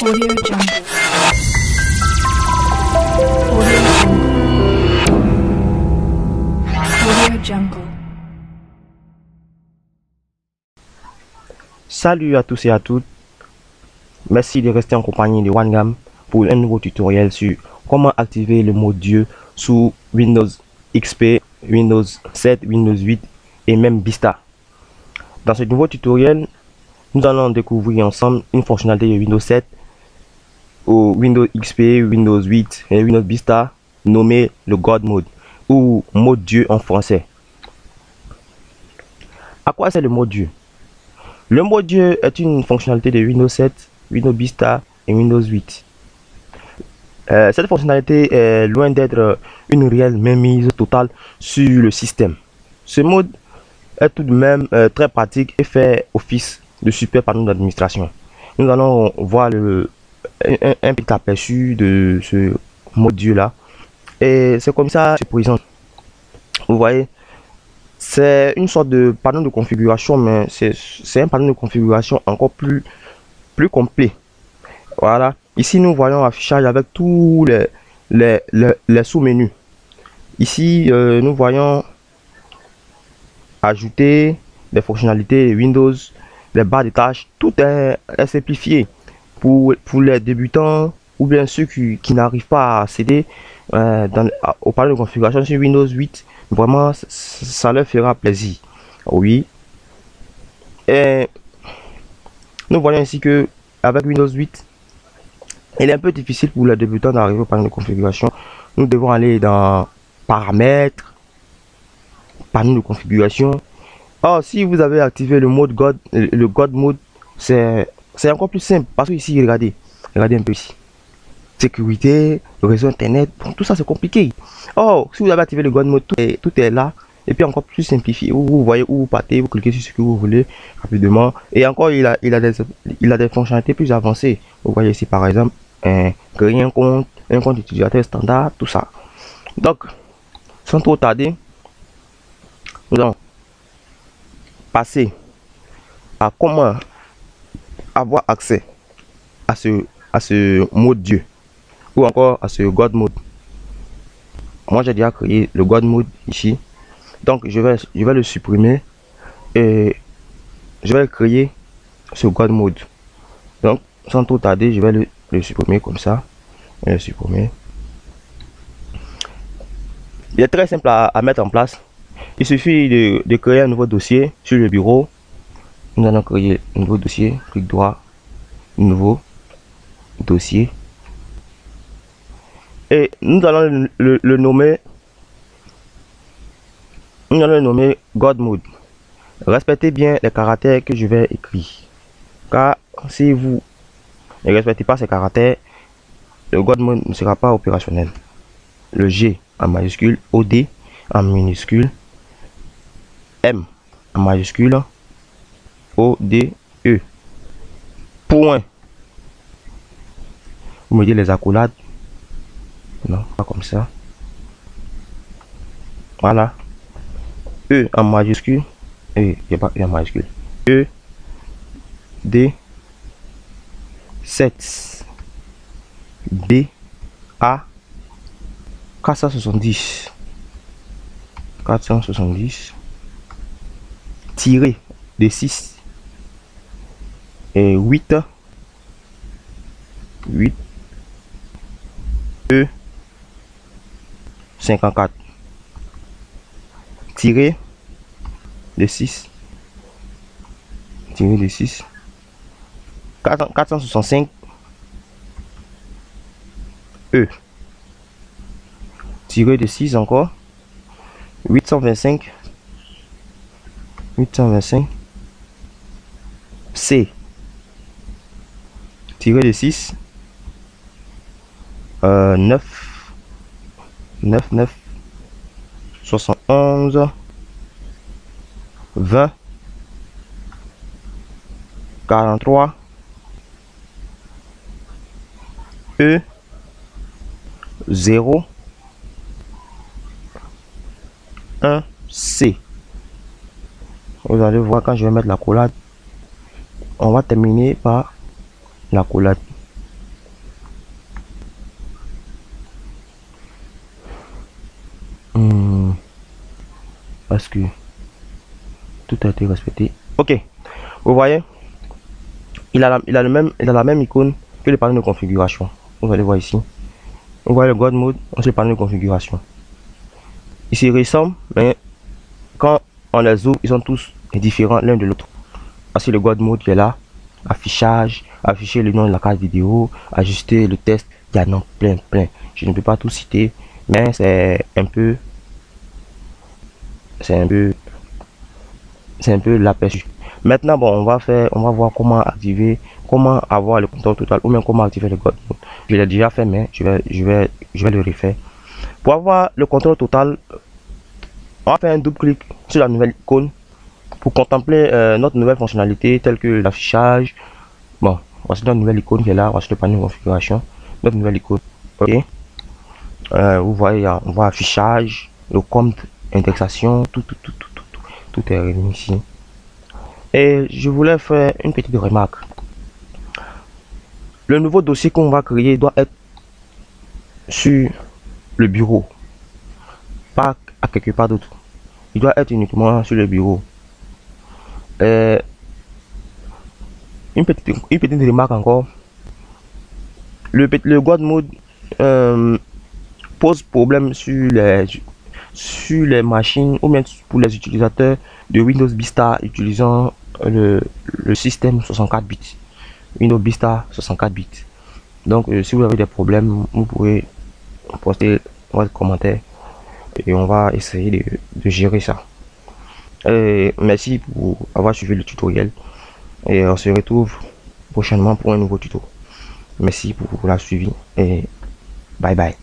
Audio Jungle. Audio Jungle. Audio Jungle. Salut à tous et à toutes. Merci de rester en compagnie de OneGam pour un nouveau tutoriel sur comment activer le mode Dieu sous Windows XP, Windows 7, Windows 8 et même Vista. Dans ce nouveau tutoriel, nous allons découvrir ensemble une fonctionnalité de Windows 7 ou Windows XP, Windows 8 et Windows Vista nommée le God Mode ou mode Dieu en français. À quoi sert le mode Dieu? Le mode Dieu est une fonctionnalité de Windows 7, Windows Vista et Windows 8. Cette fonctionnalité est loin d'être une réelle mainmise totale sur le système. Ce mode est tout de même très pratique et fait office de super panneau d'administration. Nous allons voir un petit aperçu de ce mode Dieu là. Et c'est comme ça que se présente. Vous voyez, c'est une sorte de panneau de configuration, mais c'est un panneau de configuration encore plus complet. Voilà. Ici, nous voyons affichage avec tous les sous-menus. Ici, nous voyons ajouter des fonctionnalités Windows, les barres de tâches. Tout est simplifié pour les débutants ou bien ceux qui n'arrivent pas à accéder au panneau de configuration sur Windows 8. Vraiment, ça leur fera plaisir. Oui. Et nous voyons ici que avec Windows 8, il est un peu difficile pour les débutants d'arriver au panneau de configuration. Nous devons aller dans paramètres, panneau de configuration. Or, si vous avez activé le mode God, le God mode, c'est encore plus simple parce que ici, regardez un peu ici. Sécurité, le réseau internet, bon, tout ça c'est compliqué. Or, si vous avez activé le God mode, tout est là et puis encore plus simplifié. Vous voyez où vous partez, vous cliquez sur ce que vous voulez rapidement. Et encore, il a des fonctionnalités plus avancées. Vous voyez ici par exemple, créer un compte utilisateur standard, tout ça. Donc, sans trop tarder, nous allons passer à comment avoir accès à ce mode Dieu ou encore à ce God mode. Moi j'ai déjà créé le God mode ici, donc je vais le supprimer et je vais créer ce God mode. Donc sans trop tarder, je vais le supprimer comme ça. Le supprimer. Il est très simple à mettre en place. Il suffit de créer un nouveau dossier sur le bureau. Nous allons créer un nouveau dossier, clic droit, nouveau dossier. Et nous allons le nommer. Nous allons le nommer God Mode. Respectez bien les caractères que je vais écrire. Car si vous ne respectez pas ces caractères, le God Mode ne sera pas opérationnel. Le G en majuscule, OD en minuscule, M en majuscule, ODE. Point. Vous mettez les accolades. Non, pas comme ça. Voilà. E en majuscule. Et il n'y a pas E en majuscule. E. D. 7. B. A. 470. 470. Tiré de 6. Et 8. 8. E. 54 tiré de 6 tiré de 6 465 E tiré de 6 encore 825 C tiré de 6 9 71 20 43 E 0 1 C. Vous allez voir quand je vais mettre la collade, on va terminer par la collade. que tout a été respecté. Ok, vous voyez, il a la même icône que le panneau de configuration. Vous allez voir ici. Vous voyez le God Mode, c'est le panneau de configuration. Ils se ressemblent, mais quand on les ouvre, ils sont tous différents l'un de l'autre. Voici le God Mode qui est là. Affichage, afficher le nom de la carte vidéo, ajuster le test. Il y en a plein. Je ne peux pas tout citer, mais c'est un peu l'aperçu. Maintenant, bon, on va voir comment avoir le contrôle total ou même comment activer le God Mode. Je l'ai déjà fait, mais je vais le refaire. Pour avoir le contrôle total, on va faire un double clic sur la nouvelle icône pour contempler notre nouvelle fonctionnalité telle que l'affichage. Bon, voici notre nouvelle icône qui est là, voici le panneau de configuration, notre nouvelle icône. Ok, vous voyez, on voit affichage, le compte, indexation, tout est réuni ici. Et je voulais faire une petite remarque. Le nouveau dossier qu'on va créer doit être sur le bureau, pas à quelque part d'autre. Il doit être uniquement sur le bureau. Une petite remarque encore. Le God Mode pose problème sur les machines ou même pour les utilisateurs de Windows Vista utilisant le système 64 bits. Windows Vista 64 bits. Donc si vous avez des problèmes, vous pouvez poster votre commentaire et on va essayer de gérer ça. Merci pour avoir suivi le tutoriel et on se retrouve prochainement pour un nouveau tuto. Merci pour la suivi et bye bye.